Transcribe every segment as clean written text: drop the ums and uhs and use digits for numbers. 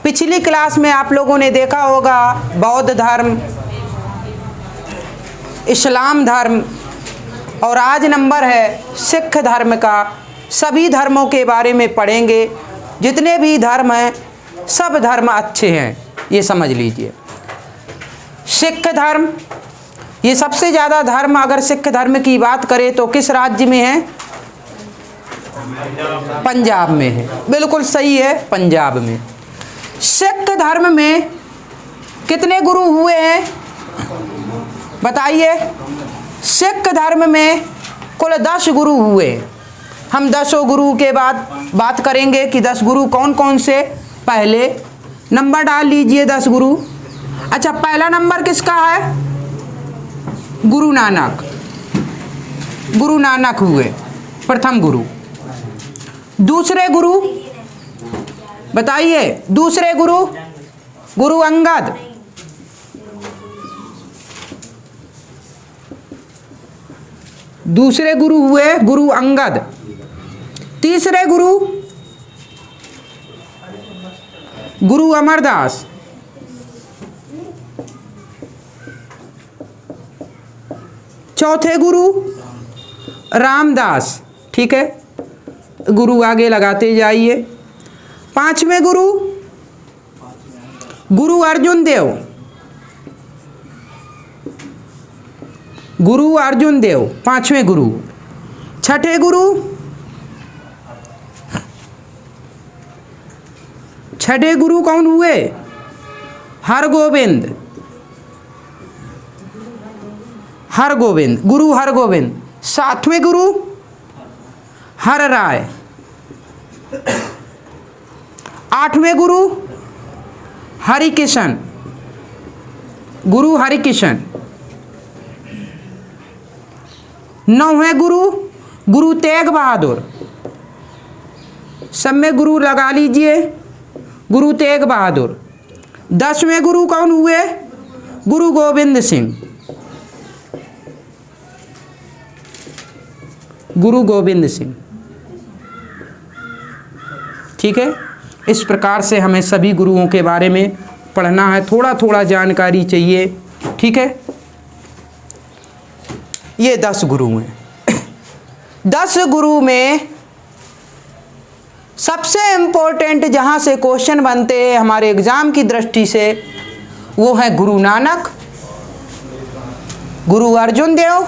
पिछली क्लास में आप लोगों ने देखा होगा बौद्ध धर्म, इस्लाम धर्म, और आज नंबर है सिख धर्म का। सभी धर्मों के बारे में पढ़ेंगे। जितने भी धर्म हैं सब धर्म अच्छे हैं, ये समझ लीजिए। सिख धर्म, ये सबसे ज़्यादा धर्म अगर सिख धर्म की बात करें तो किस राज्य में है? पंजाब में है। बिल्कुल सही है, पंजाब में। सिख धर्म में कितने गुरु हुए हैं बताइए? सिख धर्म में कुल 10 गुरु हुए। हम 10 गुरु के बाद बात करेंगे कि 10 गुरु कौन कौन से। पहले नंबर डाल लीजिए 10 गुरु। अच्छा, पहला नंबर किसका है? गुरु नानक। गुरु नानक हुए प्रथम गुरु। दूसरे गुरु बताइए? दूसरे गुरु गुरु अंगद। दूसरे गुरु हुए गुरु अंगद। तीसरे गुरु गुरु अमरदास। चौथे गुरु रामदास। ठीक है, गुरु आगे लगाते जाइए। पांचवें गुरु गुरु अर्जुन देव। गुरु अर्जुन देव पांचवें गुरु। छठे गुरु कौन हुए? हरगोविंद। हरगोविंद, गुरु हरगोविंद। सातवें गुरु हर राय। आठवें गुरु हरिकिशन। गुरु हरिकिशन। नौवें गुरु गुरु तेग बहादुर। सब में गुरु लगा लीजिए, गुरु तेग बहादुर। 10वें गुरु कौन हुए? गुरु गोविंद सिंह। गुरु गोविंद सिंह। ठीक है, इस प्रकार से हमें सभी गुरुओं के बारे में पढ़ना है, थोड़ा थोड़ा जानकारी चाहिए। ठीक है, ये 10 गुरु हैं। 10 गुरु में सबसे इम्पोर्टेंट जहाँ से क्वेश्चन बनते हैं हमारे एग्जाम की दृष्टि से, वो है गुरु नानक, गुरु अर्जुन देव,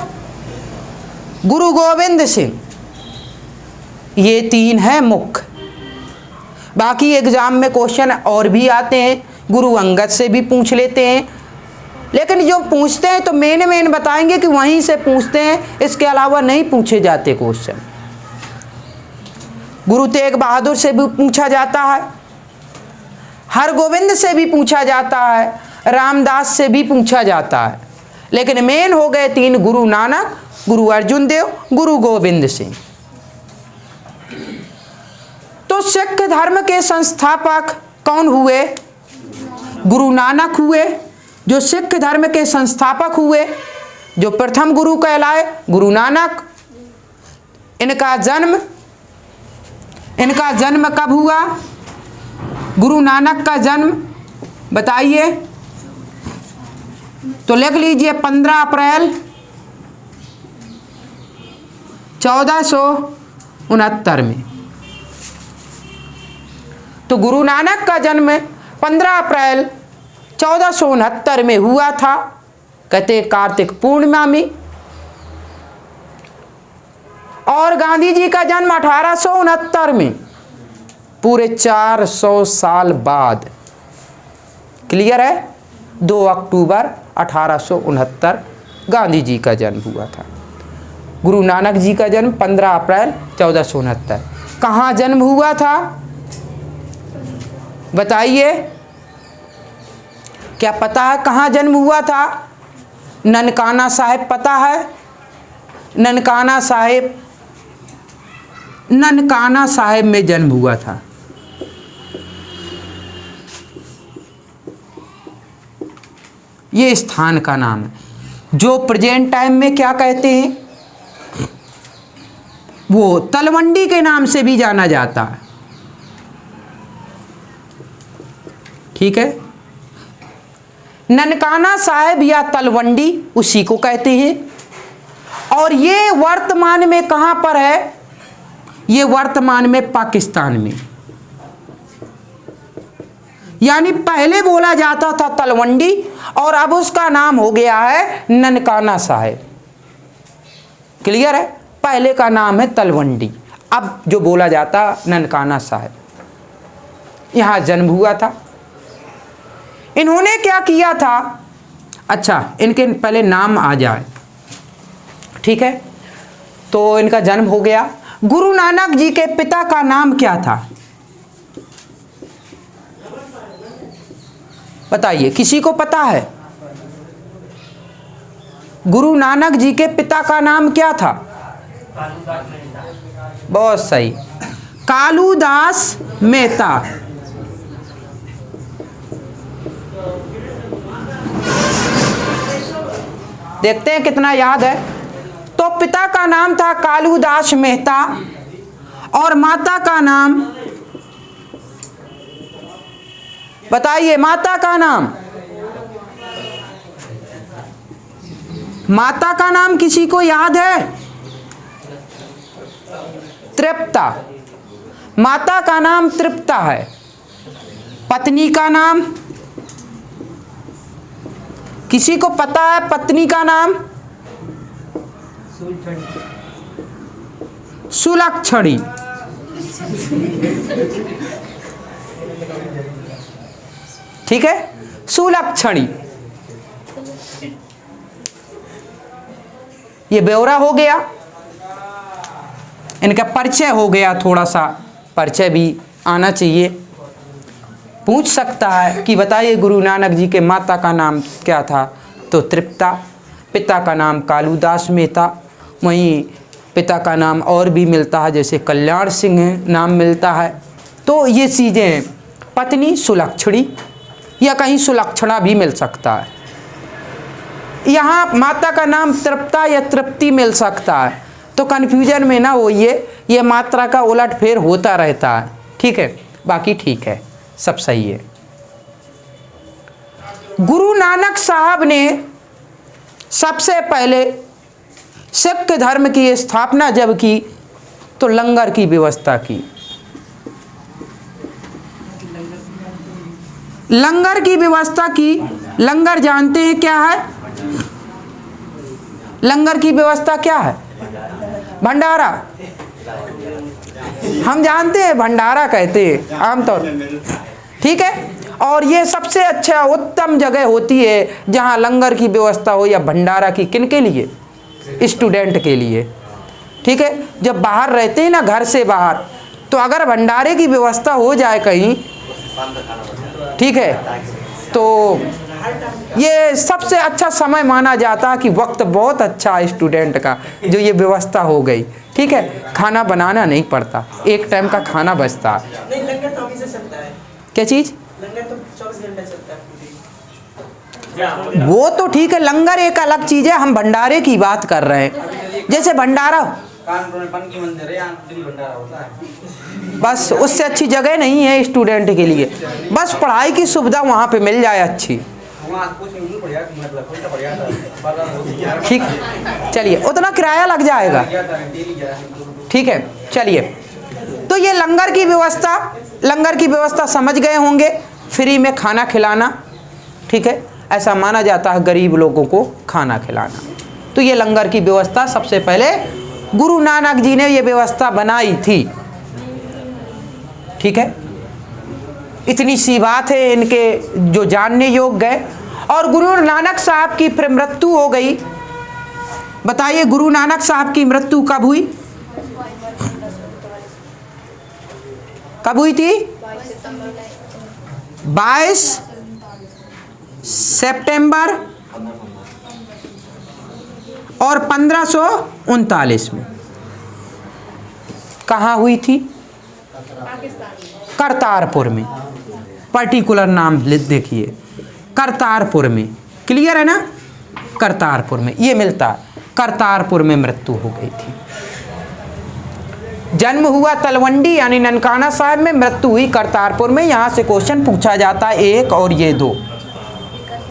गुरु गोविंद सिंह। ये 3 है मुख्य। बाकी एग्जाम में क्वेश्चन और भी आते हैं, गुरु अंगद से भी पूछ लेते हैं, लेकिन जो पूछते हैं तो मेन बताएंगे कि वहीं से पूछते हैं, इसके अलावा नहीं पूछे जाते क्वेश्चन। गुरु तेग बहादुर से भी पूछा जाता है, हरगोविंद से भी पूछा जाता है, रामदास से भी पूछा जाता है, लेकिन मेन हो गए 3, गुरु नानक, गुरु अर्जुन देव, गुरु गोविंद सिंह। तो सिख धर्म के संस्थापक कौन हुए? गुरु नानक हुए, जो सिख धर्म के संस्थापक हुए, जो प्रथम गुरु कहलाए, गुरु नानक। इनका जन्म कब हुआ? गुरु नानक का जन्म बताइए? तो लिख लीजिए 15 अप्रैल 1469 में। तो गुरु नानक का जन्म 15 अप्रैल 1469 में हुआ था, कहते कार्तिक पूर्णिमा में। और गांधी जी का जन्म 1869 में, पूरे 400 साल बाद। क्लियर है? 2 अक्टूबर 1869 गांधी जी का जन्म हुआ था। गुरु नानक जी का जन्म 15 अप्रैल 1469। कहाँ जन्म हुआ था बताइए? क्या पता है कहाँ जन्म हुआ था? ननकाना साहिब पता है? ननकाना साहिब में जन्म हुआ था। ये स्थान का नाम है, जो प्रेजेंट टाइम में क्या कहते हैं, वो तलवंडी के नाम से भी जाना जाता है। ठीक है। ननकाना साहिब या तलवंडी उसी को कहते हैं। और ये वर्तमान में कहां पर है? ये वर्तमान में पाकिस्तान में। यानी पहले बोला जाता था तलवंडी और अब उसका नाम हो गया है ननकाना साहिब। क्लियर है? पहले का नाम है तलवंडी, अब जो बोला जाता ननकाना साहिब। यहां जन्म हुआ था। इन्होंने क्या किया था? अच्छा, इनके पहले नाम आ जाए, ठीक है। तो इनका जन्म हो गया। गुरु नानक जी के पिता का नाम क्या था? बताइए, किसी को पता है? गुरु नानक जी के पिता का नाम क्या था? बहुत सही, कालूदास मेहता। देखते हैं कितना याद है। तो पिता का नाम था कालूदास मेहता और माता का नाम बताइए, माता का नाम? माता का नाम किसी को याद है? तृप्ता। माता का नाम तृप्ता है। पत्नी का नाम किसी को पता है? पत्नी का नाम? सुलक्षणी। ठीक है, सुलक्षणी। ये ब्यौरा हो गया, इनका परिचय हो गया। थोड़ा सा परिचय भी आना चाहिए। पूछ सकता है कि बताइए गुरु नानक जी के माता का नाम क्या था? तो तृप्ता। पिता का नाम कालूदास मेहता। वहीं पिता का नाम और भी मिलता है, जैसे कल्याण सिंह नाम मिलता है। तो ये चीज़ें, पत्नी सुलक्षणी या कहीं सुलक्षणा भी मिल सकता है। यहाँ माता का नाम तृप्ता या तृप्ति मिल सकता है। तो कन्फ्यूजन में ना होइए, ये मात्रा का उलट फेर होता रहता है। ठीक है, बाकी ठीक है, सब सही है। गुरु नानक साहब ने सबसे पहले सिख धर्म की स्थापना जब की तो लंगर की व्यवस्था की। लंगर की व्यवस्था की। लंगर जानते हैं क्या है? लंगर की व्यवस्था क्या है? भंडारा। हम जानते हैं, भंडारा कहते हैं आमतौर। ठीक है, और ये सबसे अच्छा उत्तम जगह होती है जहाँ लंगर की व्यवस्था हो या भंडारा की। किन के लिए? स्टूडेंट के लिए। ठीक है, जब बाहर रहते हैं ना, घर से बाहर, तो अगर भंडारे की व्यवस्था हो जाए कहीं, ठीक है, तो ये सबसे अच्छा समय माना जाता है कि वक्त बहुत अच्छा है स्टूडेंट का, जो ये व्यवस्था हो गई। ठीक है, खाना बनाना नहीं पड़ता, एक टाइम का खाना बचता है। नहीं, लंगर तो अभी से चलता है। क्या चीज़? लंगर तो 24 घंटे चलता है। वो तो ठीक है, लंगर एक अलग चीज़ है, हम भंडारे की बात कर रहे हैं। जैसे भंडारा, कानपुर में पान की मंदिर है, यहाँ दिल्ली भंडारा होता है। बस उससे अच्छी जगह नहीं है स्टूडेंट के लिए। बस पढ़ाई की सुविधा वहाँ पे मिल जाए अच्छी। ठीक, चलिए, उतना किराया लग जाएगा। ठीक है, चलिए। तो ये लंगर की व्यवस्था समझ गए होंगे, फ्री में खाना खिलाना। ठीक है, ऐसा माना जाता है गरीब लोगों को खाना खिलाना। तो ये लंगर की व्यवस्था सबसे पहले गुरु नानक जी ने ये व्यवस्था बनाई थी। ठीक है, इतनी सी बात है इनके जो जानने योग्य है। और गुरु नानक साहब की फिर मृत्यु हो गई। बताइए, गुरु नानक साहब की मृत्यु कब हुई? कब हुई थी? 22 सितंबर और 1539 में। कहाँ हुई थी? करतारपुर में। पर्टिकुलर नाम देखिए, करतारपुर में। क्लियर है ना? करतारपुर में ये मिलता है। करतारपुर में मृत्यु हो गई थी। जन्म हुआ तलवंडी यानी ननकाना साहिब में, मृत्यु हुई करतारपुर में। यहाँ से क्वेश्चन पूछा जाता है, एक और ये दो,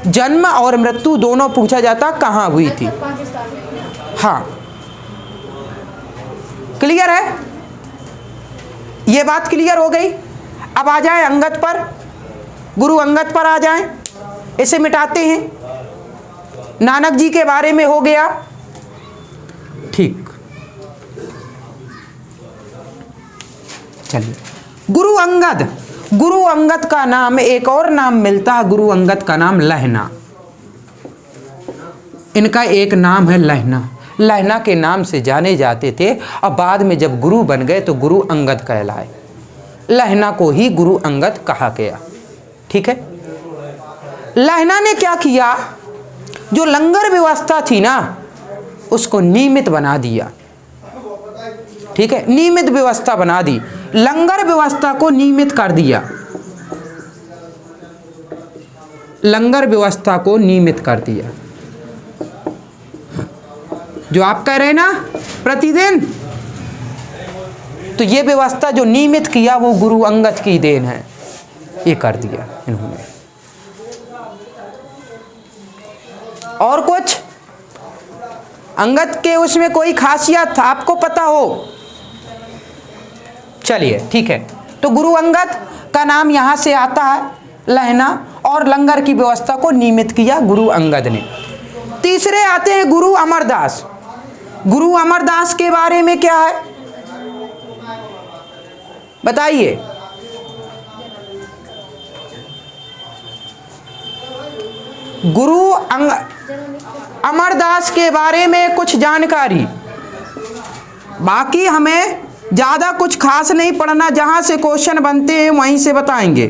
जन्म और मृत्यु दोनों पूछा जाता कहाँ हुई थी। हाँ, क्लियर है, ये बात क्लियर हो गई। अब आ जाए अंगद पर, गुरु अंगद पर आ जाएं, इसे मिटाते हैं। नानक जी के बारे में हो गया, ठीक। चलिए, गुरु अंगद, गुरु अंगद का नाम एक और नाम मिलता है, गुरु अंगद का नाम लहना। इनका एक नाम है लहना, लहना के नाम से जाने जाते थे। और बाद में जब गुरु बन गए तो गुरु अंगद कहलाए, लहना को ही गुरु अंगद कहा गया। ठीक है, लहना ने क्या किया, जो लंगर व्यवस्था थी ना उसको नियमित बना दिया। ठीक है, नियमित व्यवस्था बना दी, लंगर व्यवस्था को नियमित कर दिया, लंगर व्यवस्था को नियमित कर दिया। जो आप कह रहे हैं ना प्रतिदिन, तो ये व्यवस्था जो नियमित किया वो गुरु अंगद की देन है, ये कर दिया इन्होंने। और कुछ अंगद के उसमें कोई खासियत आपको पता हो? चलिए ठीक है, तो गुरु अंगद का नाम यहां से आता है लहना, और लंगर की व्यवस्था को नियमित किया गुरु अंगद ने। तीसरे आते हैं गुरु अमरदास। गुरु अमरदास के बारे में क्या है बताइए? गुरु अमरदास के बारे में कुछ जानकारी, बाकी हमें ज्यादा कुछ खास नहीं पढ़ना, जहां से क्वेश्चन बनते हैं वहीं से बताएंगे।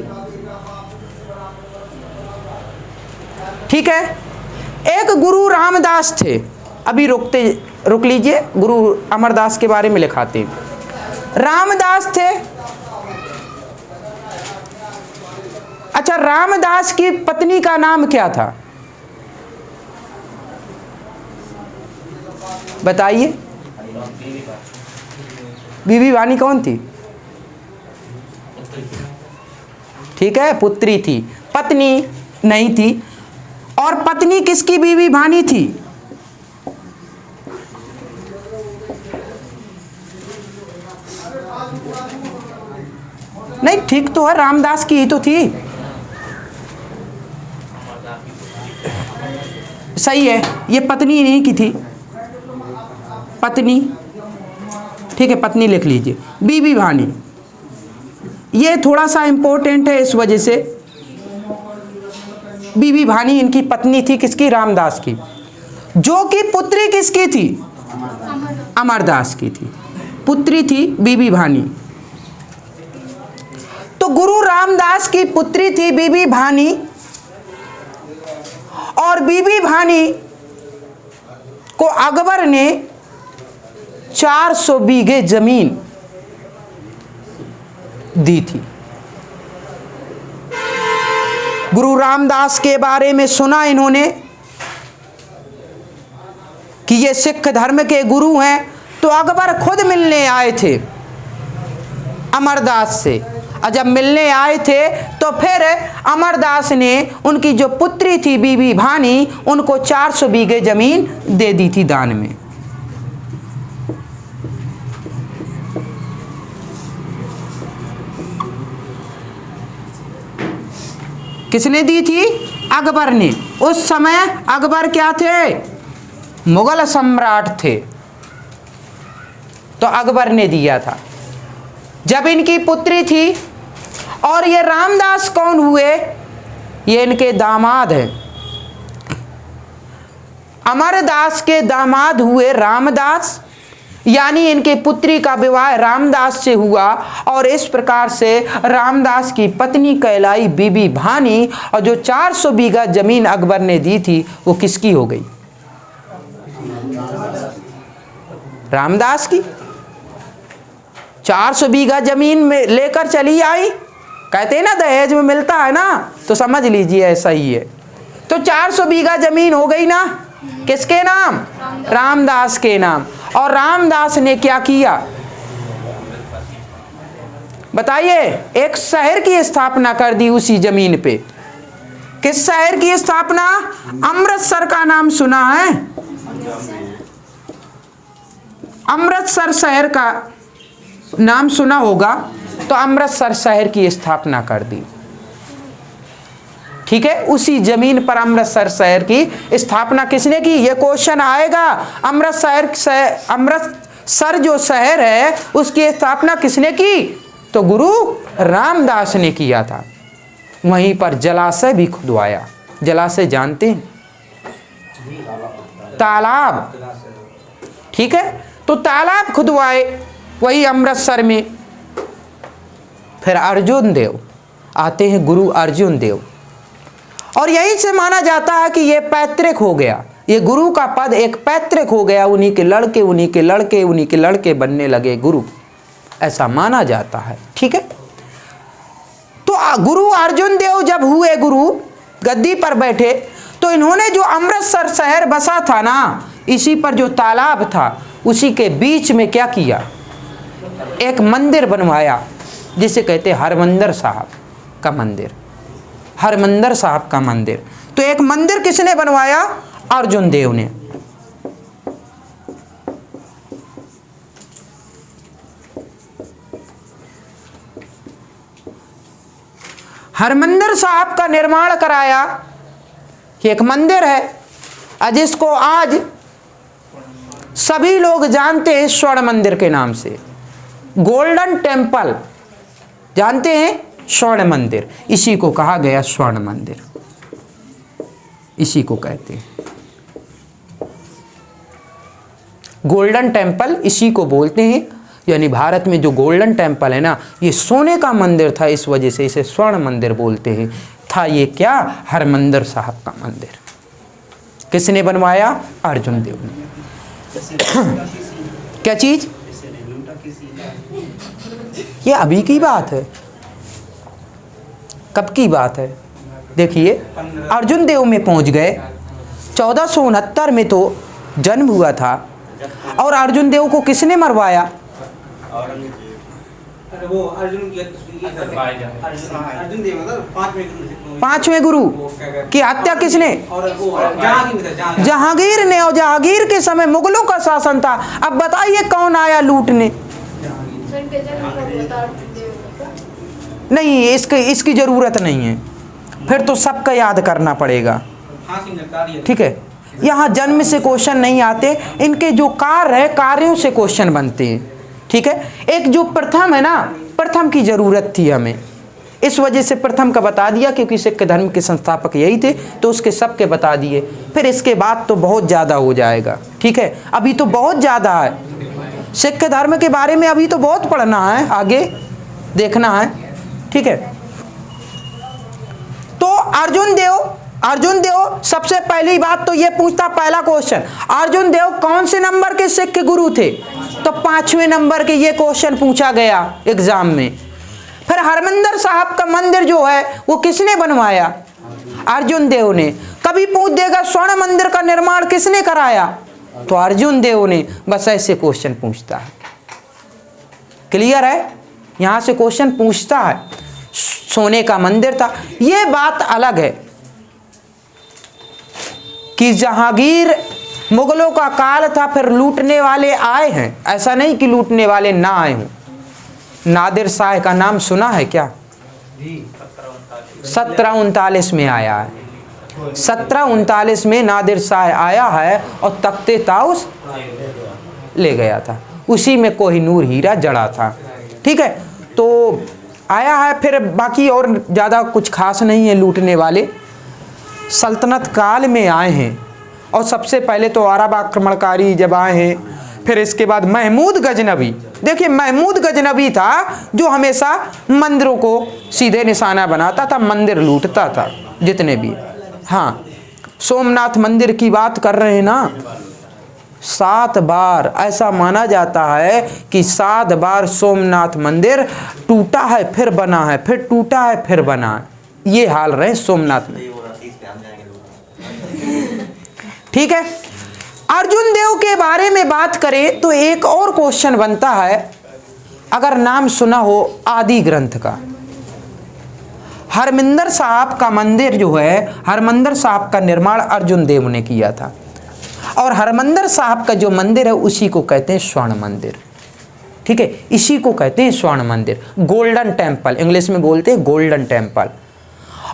ठीक है, एक गुरु रामदास थे, अभी रुक लीजिए, गुरु अमरदास के बारे में लिखाते हैं। रामदास थे, अच्छा रामदास की पत्नी का नाम क्या था बताइए? बीबी भानी कौन थी? ठीक है, पुत्री थी, पत्नी नहीं थी। और पत्नी किसकी बीबी भानी थी? नहीं, ठीक तो है, रामदास की ही तो थी। सही है, ये पत्नी नहीं की थी, पत्नी। ठीक है, पत्नी लिख लीजिए, बीबी भानी। ये थोड़ा सा इंपॉर्टेंट है इस वजह से, बीबी भानी इनकी पत्नी थी, किसकी? रामदास की, जो कि पुत्री किसकी थी? अमरदास की थी, पुत्री थी बीबी भानी। तो गुरु रामदास की पुत्री थी बीबी भानी, और बीबी भानी को अकबर ने 400 बीघे जमीन दी थी। गुरु रामदास के बारे में सुना इन्होंने कि ये सिख धर्म के गुरु हैं, तो अकबर खुद मिलने आए थे अमरदास से। और जब मिलने आए थे तो फिर अमरदास ने उनकी जो पुत्री थी बीबी भानी, उनको 400 बीघे जमीन दे दी थी दान में। किसने दी थी? अकबर ने। उस समय अकबर क्या थे? मुगल सम्राट थे, तो अकबर ने दिया था। जब इनकी पुत्री थी, और ये रामदास कौन हुए? ये इनके दामाद हैं, अमरदास के दामाद हुए रामदास, यानी इनके पुत्री का विवाह रामदास से हुआ। और इस प्रकार से रामदास की पत्नी कहलाई बीबी भानी, और जो 400 बीघा जमीन अकबर ने दी थी वो किसकी हो गई? रामदास की। 400 बीघा जमीन में लेकर चली आई, कहते हैं ना दहेज में मिलता है ना, तो समझ लीजिए ऐसा ही है। तो 400 बीघा जमीन हो गई ना, किसके नाम? रामदास के नाम। और रामदास ने क्या किया? बताइए, एक शहर की स्थापना कर दी उसी जमीन पे। किस शहर की स्थापना? अमृतसर का नाम सुना है? अमृतसर शहर का नाम सुना होगा। तो अमृतसर शहर की स्थापना कर दी। ठीक है, उसी जमीन पर अमृतसर शहर की स्थापना किसने की? ये क्वेश्चन आएगा। अमृतसर जो शहर है उसकी स्थापना किसने की? तो गुरु रामदास ने किया था। वहीं पर जलाशय भी खुदवाया। जलाशय जानते हैं? तालाब। ठीक है, तो तालाब खुदवाए वही अमृतसर में। फिर अर्जुन देव आते हैं, गुरु अर्जुन देव, और यहीं से माना जाता है कि ये पैतृक हो गया। ये गुरु का पद एक पैतृक हो गया। उन्हीं के लड़के उन्हीं के लड़के उन्हीं के लड़के बनने लगे गुरु, ऐसा माना जाता है। ठीक है, तो गुरु अर्जुन देव जब हुए, गुरु गद्दी पर बैठे, तो इन्होंने जो अमृतसर शहर बसा था ना, इसी पर जो तालाब था उसी के बीच में क्या किया? एक मंदिर बनवाया, जिसे कहते हरमंदिर साहब का मंदिर। हरमंदिर साहब का मंदिर। तो एक मंदिर किसने बनवाया? अर्जुन देव ने। हरमंदिर साहब का निर्माण कराया। एक मंदिर है जिसको आज सभी लोग जानते हैं स्वर्ण मंदिर के नाम से। गोल्डन टेम्पल जानते हैं? स्वर्ण मंदिर, इसी को कहा गया स्वर्ण मंदिर, इसी को कहते हैं गोल्डन टेम्पल, इसी को बोलते हैं। यानी भारत में जो गोल्डन टेम्पल है ना, ये सोने का मंदिर था, इस वजह से इसे स्वर्ण मंदिर बोलते हैं। था ये क्या? हरमंदिर साहब का मंदिर। किसने बनवाया? अर्जुन देव ने। क्या चीज? ये अभी की बात है। कब की बात है? देखिए, अर्जुन देव में पहुंच गए। 1469 में तो जन्म हुआ था। और अर्जुन देव को किसने मरवाया? अरे वो अर्जुन देव मतलब पांचवें गुरु की हत्या किसने? और वो जहांगीर जहांगीर ने। और जहांगीर के समय मुगलों का शासन था। अब बताइए कौन आया लूटने? नहीं, इसकी जरूरत नहीं है, फिर तो सबका याद करना पड़ेगा। ठीक है, यहाँ जन्म से क्वेश्चन नहीं आते, इनके जो कार्य है कार्यों से क्वेश्चन बनते हैं। ठीक है, एक जो प्रथम है ना, प्रथम की जरूरत थी हमें, इस वजह से प्रथम का बता दिया, क्योंकि सिख धर्म के संस्थापक यही थे, तो उसके सबके बता दिए। फिर इसके बाद तो बहुत ज़्यादा हो जाएगा। ठीक है, अभी तो बहुत ज़्यादा है सिख धर्म के बारे में, अभी तो बहुत पढ़ना है, आगे देखना है। ठीक है, तो अर्जुन देव सबसे पहली बात तो ये पूछता, पहला क्वेश्चन, अर्जुन देव कौन से नंबर के सिख गुरु थे? तो 5वें नंबर के, ये क्वेश्चन पूछा गया एग्जाम में। फिर हरमंदिर साहब का मंदिर जो है वो किसने बनवाया? अर्जुन देव ने। कभी पूछ देगा स्वर्ण मंदिर का निर्माण किसने कराया? तो अर्जुन देव ने। बस ऐसे क्वेश्चन पूछता है। क्लियर है? यहां से क्वेश्चन पूछता है। सोने का मंदिर था। यह बात अलग है कि जहांगीर, मुगलों का काल था, फिर लूटने वाले आए हैं, ऐसा नहीं कि लूटने वाले ना आए हों। नादिर शाह का नाम सुना है क्या? 1739 में आया है। 1739 में नादिर शाह आया है और तख्ते ताउस ले गया था। उसी में कोहिनूर हीरा जड़ा था। ठीक है, तो आया है। फिर बाकी और ज़्यादा कुछ खास नहीं है। लूटने वाले सल्तनत काल में आए हैं, और सबसे पहले तो अरब आक्रमणकारी जब आए हैं, फिर इसके बाद महमूद गजनबी। देखिए, महमूद गजनबी था जो हमेशा मंदिरों को सीधे निशाना बनाता था, मंदिर लूटता था जितने भी। हाँ, सोमनाथ मंदिर की बात कर रहे हैं ना, 7 बार ऐसा माना जाता है कि 7 बार सोमनाथ मंदिर टूटा है फिर बना है, फिर टूटा है फिर बना है। ये हाल रहे सोमनाथ में। ठीक है, अर्जुन देव के बारे में बात करें तो एक और क्वेश्चन बनता है अगर नाम सुना हो आदि ग्रंथ का, हरमिंदर साहब का मंदिर जो है, हरमंदिर साहब का निर्माण अर्जुन देव ने किया था। और हरमंदिर साहब का जो मंदिर है उसी को कहते हैं स्वर्ण मंदिर। ठीक है, इसी को कहते हैं स्वर्ण मंदिर, गोल्डन टेम्पल, इंग्लिश में बोलते हैं गोल्डन टेम्पल।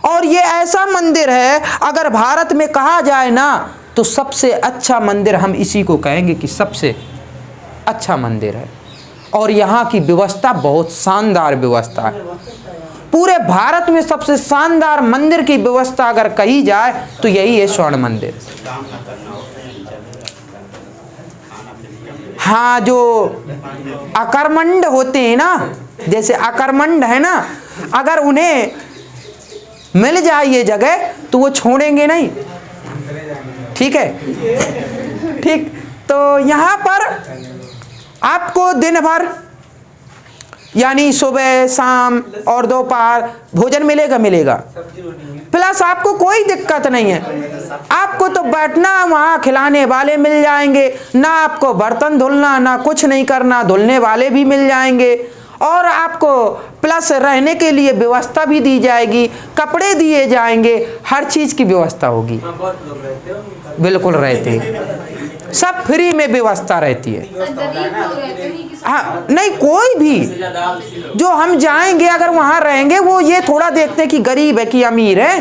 और ये ऐसा मंदिर है, अगर भारत में कहा जाए ना तो सबसे अच्छा मंदिर हम इसी को कहेंगे कि सबसे अच्छा मंदिर है। और यहाँ की व्यवस्था बहुत शानदार व्यवस्था है। पूरे भारत में सबसे शानदार मंदिर की व्यवस्था अगर कही जाए तो यही है स्वर्ण मंदिर। हाँ, जो अकर्मंड होते हैं ना, जैसे अकर्मंड है ना, अगर उन्हें मिल जाए ये जगह तो वो छोड़ेंगे नहीं। ठीक है, ठीक। तो यहाँ पर आपको दिन भर यानी सुबह शाम और दोपहर भोजन मिलेगा। प्लस आपको कोई दिक्कत नहीं है, आपको तो बैठना, वहाँ खिलाने वाले मिल जाएंगे, ना आपको बर्तन धुलना, ना कुछ नहीं करना, धुलने वाले भी मिल जाएंगे। और आपको प्लस रहने के लिए व्यवस्था भी दी जाएगी, कपड़े दिए जाएंगे, हर चीज़ की व्यवस्था होगी। बिल्कुल रहते हैं, सब फ्री में व्यवस्था रहती है। हाँ, नहीं कोई भी जो हम जाएंगे अगर वहाँ रहेंगे, वो ये थोड़ा देखते हैं कि गरीब है कि अमीर है।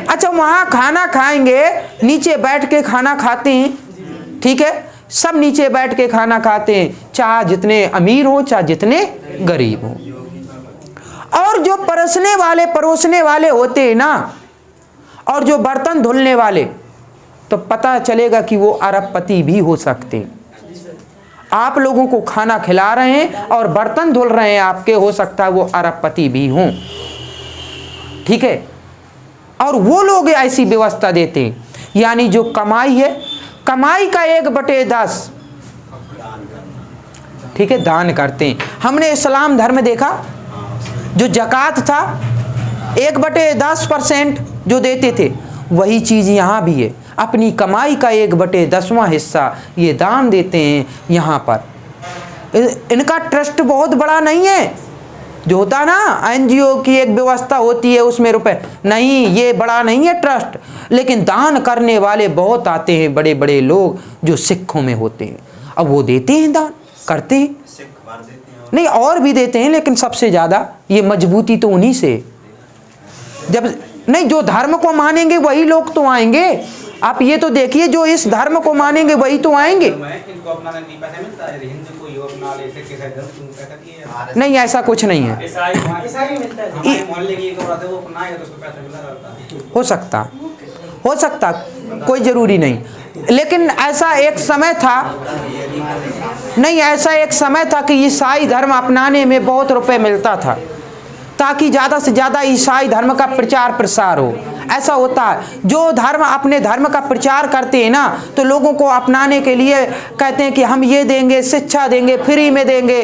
अच्छा, वहाँ खाना खाएंगे, नीचे बैठ के खाना खाते हैं। ठीक है, सब नीचे बैठ के खाना खाते हैं, चाहे जितने अमीर हो चाहे जितने गरीब हो। और जो परोसने वाले होते हैं ना, और जो बर्तन धुलने वाले, तो पता चलेगा कि वो अरबपति भी हो सकते हैं। आप लोगों को खाना खिला रहे हैं और बर्तन धुल रहे हैं आपके, हो सकता है वो अरबपति भी हों। ठीक है, और वो लोग ऐसी व्यवस्था देते हैं, यानी जो कमाई है, कमाई का 1/10, ठीक है, दान करते हैं। हमने इस्लाम धर्म देखा, जो ज़कात था 1/10% जो देते थे, वही चीज़ यहाँ भी है। अपनी कमाई का 1/10वां हिस्सा ये दान देते हैं यहाँ पर। इनका ट्रस्ट बहुत बड़ा नहीं है, जो होता ना एनजीओ की एक व्यवस्था होती है उसमें रुपए नहीं, ये बड़ा नहीं है ट्रस्ट। लेकिन दान करने वाले बहुत आते हैं, बड़े बड़े लोग जो सिखों में होते हैं, अब वो देते हैं, दान करते हैं। नहीं, और भी देते हैं, लेकिन सबसे ज़्यादा ये मजबूती तो उन्हीं से। जब नहीं, जो धर्म को मानेंगे वही लोग तो आएंगे। आप ये तो देखिए, जो इस धर्म को मानेंगे वही तो आएंगे। नहीं, ऐसा कुछ नहीं है। हो सकता कोई जरूरी नहीं। लेकिन ऐसा एक समय था, नहीं, ऐसा एक समय था कि ईसाई धर्म अपनाने में बहुत रुपए मिलता था, ताकि ज़्यादा से ज़्यादा ईसाई धर्म का प्रचार प्रसार हो। ऐसा होता है, जो धर्म अपने धर्म का प्रचार करते हैं ना, तो लोगों को अपनाने के लिए कहते हैं कि हम ये देंगे, शिक्षा देंगे, फ्री में देंगे।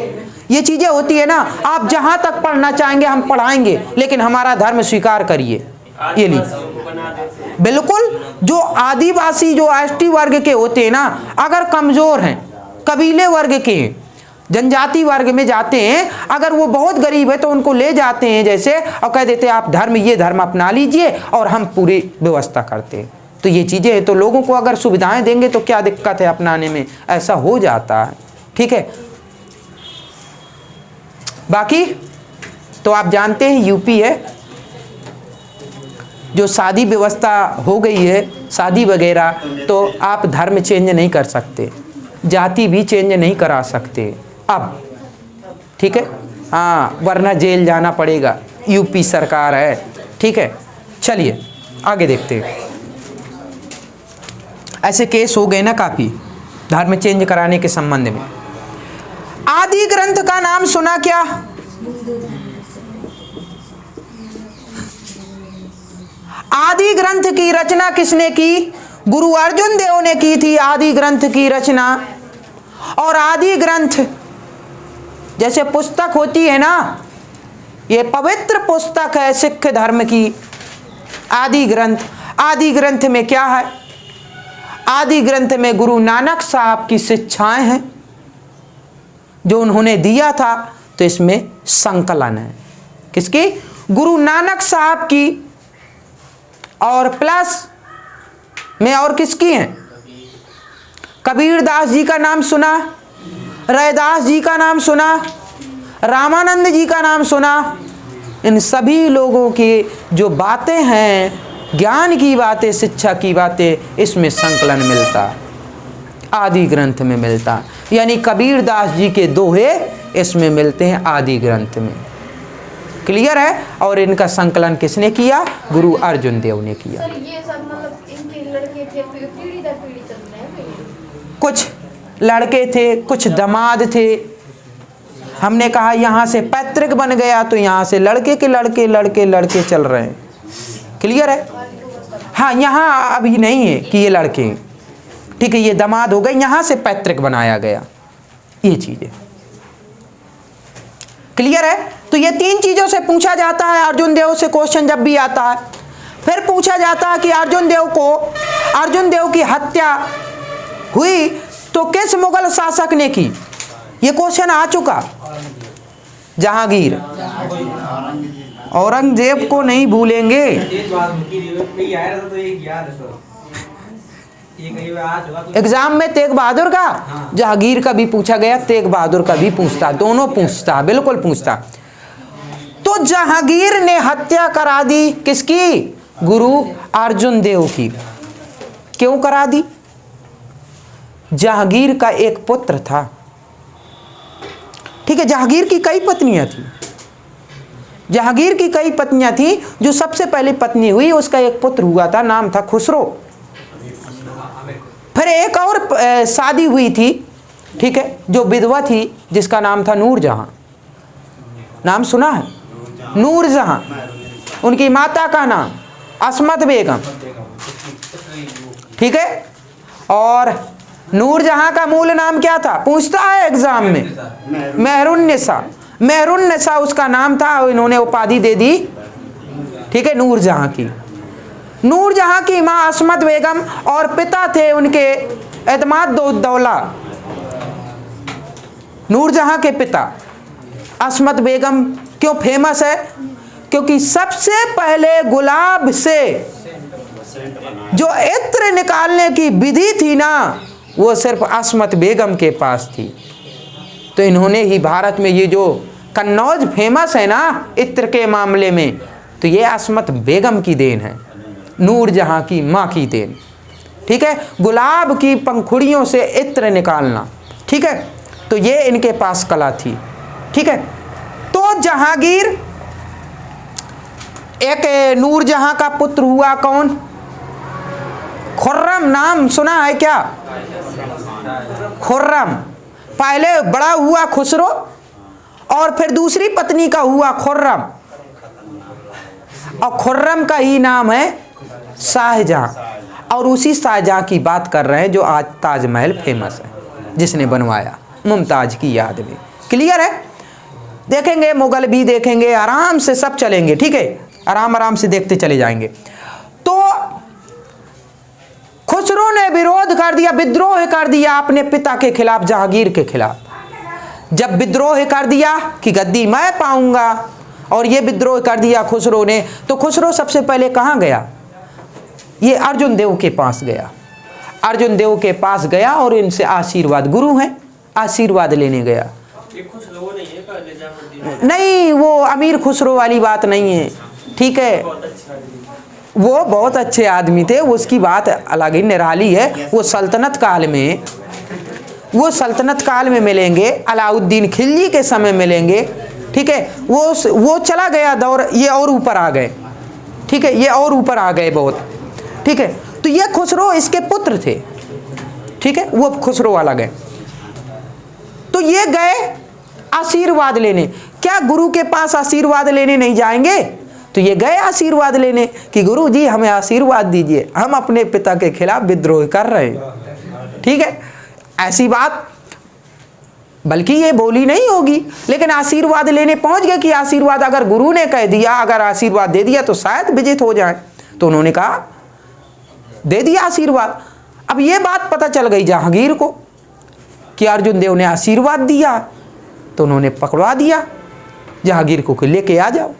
ये चीज़ें होती है ना, आप जहाँ तक पढ़ना चाहेंगे हम पढ़ाएंगे, लेकिन हमारा धर्म स्वीकार करिए। ये लीजिए, बिल्कुल। जो आदिवासी, जो एसटी वर्ग के होते हैं ना, अगर कमज़ोर हैं, कबीले वर्ग के हैं, जनजाति वर्ग में जाते हैं, अगर वो बहुत गरीब है तो उनको ले जाते हैं जैसे, और कह देते हैं आप धर्म, ये धर्म अपना लीजिए और हम पूरी व्यवस्था करते हैं। तो ये चीज़ें हैं, तो लोगों को अगर सुविधाएं देंगे तो क्या दिक्कत है अपनाने में, ऐसा हो जाता है। ठीक है, बाकी तो आप जानते हैं यूपी है, जो शादी व्यवस्था हो गई है, शादी वगैरह, तो आप धर्म चेंज नहीं कर सकते, जाति भी चेंज नहीं करा सकते अब। ठीक है, हाँ, वरना जेल जाना पड़ेगा, यूपी सरकार है। ठीक है, चलिए आगे देखते हैं। ऐसे केस हो गए ना काफ़ी धर्म चेंज कराने के संबंध में। आदि ग्रंथ का नाम सुना क्या? आदि ग्रंथ की रचना किसने की? गुरु अर्जुन देव ने की थी आदि ग्रंथ की रचना। और आदि ग्रंथ जैसे पुस्तक होती है ना, ये पवित्र पुस्तक है सिख धर्म की आदि ग्रंथ। आदि ग्रंथ में क्या है? आदि ग्रंथ में गुरु नानक साहब की शिक्षाएं हैं, जो उन्होंने दिया था, तो इसमें संकलन है किसकी? गुरु नानक साहब की, और प्लस में और किसकी हैं? कबीरदास जी का नाम सुना, रैदास जी का नाम सुना, रामानंद जी का नाम सुना। इन सभी लोगों की जो बातें हैं, ज्ञान की बातें, शिक्षा की बातें, इसमें संकलन मिलता, आदि ग्रंथ में मिलता। यानी कबीरदास जी के दोहे इसमें मिलते हैं आदि ग्रंथ में। क्लियर है? और इनका संकलन किसने किया? गुरु अर्जुन देव ने किया। सर ये सब मतलब इनके लड़के थे, पीढ़ी दर पीढ़ी चल रहे हैं। कुछ लड़के थे, कुछ दामाद थे। हमने कहा यहाँ से पैतृक बन गया, तो यहाँ से लड़के के लड़के लड़के लड़के चल रहे हैं। क्लियर है? हाँ, यहाँ अभी नहीं है कि ये लड़के हैं, ठीक है, ये दामाद हो गए, यहाँ से पैतृक बनाया गया, ये चीजें। क्लियर है? तो ये तीन चीजों से पूछा जाता है अर्जुन देव से क्वेश्चन जब भी आता है। फिर पूछा जाता है कि अर्जुन देव की हत्या हुई तो किस मुगल शासक ने की? ये क्वेश्चन आ चुका। जहांगीर, औरंगजेब को नहीं भूलेंगे। एग्जाम में तेग बहादुर का, जहांगीर का भी पूछा गया, तेग बहादुर का भी पूछता, दोनों पूछता, बिल्कुल पूछता। तो जहांगीर ने हत्या करा दी किसकी? गुरु अर्जुन देव की। क्यों करा दी? जहांगीर का एक पुत्र था, ठीक है, जहांगीर की कई पत्नियां थी, जहांगीर की कई पत्नियां थी। जो सबसे पहली पत्नी हुई उसका एक पुत्र हुआ था, नाम था खुसरो। फिर एक और शादी हुई थी, ठीक है, जो विधवा थी, जिसका नाम था नूरजहां। नाम सुना है? नूरजहां। उनकी माता का नाम अस्मत बेगम, ठीक है। और नूरजहां का मूल नाम क्या था? पूछता है एग्जाम में। मेहरुन्निसा। मेहरुन्निसा उसका नाम था, इन्होंने उपाधि दे दी, ठीक है, नूरजहां की। नूरजहां की मां अस्मत बेगम और पिता थे उनके एतमाद दौला। नूरजहां के पिता अस्मत बेगम क्यों फेमस है? क्योंकि सबसे पहले गुलाब से जो इत्र निकालने की विधि थी ना, वो सिर्फ अस्मत बेगम के पास थी। तो इन्होंने ही भारत में ये जो कन्नौज फेमस है ना इत्र के मामले में, तो ये अस्मत बेगम की देन है, नूरजहां की माँ की देन, ठीक है। गुलाब की पंखुड़ियों से इत्र निकालना, ठीक है, तो ये इनके पास कला थी, ठीक है। तो जहांगीर एक नूरजहां का पुत्र हुआ, कौन? खुर्रम। नाम सुना है क्या? खुर्रम। पहले बड़ा हुआ खुसरो और फिर दूसरी पत्नी का हुआ खुर्रम, और खुर्रम का ही नाम है शाहजहां। और उसी शाहजहां की बात कर रहे हैं जो आज ताजमहल फेमस है, जिसने बनवाया मुमताज की याद में। क्लियर है? देखेंगे, मुगल भी देखेंगे, आराम से सब चलेंगे, ठीक है, आराम आराम से देखते चले जाएंगे। तो खुसरो ने विरोध कर दिया, विद्रोह कर दिया अपने पिता के खिलाफ, जहांगीर के खिलाफ। जब विद्रोह कर दिया कि गद्दी मैं पाऊंगा, और ये विद्रोह कर दिया खुसरो ने, तो खुसरो सबसे पहले कहाँ गया? ये अर्जुन देव के पास गया। अर्जुन देव के पास गया और इनसे आशीर्वाद, गुरु हैं, आशीर्वाद लेने गया। नहीं, वो अमीर खुसरो वाली बात नहीं है, ठीक है, वो बहुत अच्छे आदमी थे, उसकी बात अलग ही निराली है। वो सल्तनत काल में मिलेंगे, अलाउद्दीन खिलजी के समय मिलेंगे, ठीक है। वो चला गया दौर, ये और ऊपर आ गए, ठीक है, ये और ऊपर आ गए बहुत, ठीक है। तो ये खुसरो इसके पुत्र थे, ठीक है, वो खुसरो वाला गए। तो ये गए आशीर्वाद लेने। क्या गुरु के पास आशीर्वाद लेने नहीं जाएंगे? तो ये गए आशीर्वाद लेने कि गुरु जी हमें आशीर्वाद दीजिए, हम अपने पिता के खिलाफ विद्रोह कर रहे हैं, ठीक है। ऐसी बात बल्कि ये बोली नहीं होगी, लेकिन आशीर्वाद लेने पहुंच गए कि आशीर्वाद अगर गुरु ने कह दिया, अगर आशीर्वाद दे दिया तो शायद विजित हो जाए। तो उन्होंने कहा, दे दिया आशीर्वाद। अब ये बात पता चल गई जहांगीर को कि अर्जुन देव ने आशीर्वाद दिया, तो उन्होंने पकड़वा दिया जहांगीर को कि लेके आ जाओ।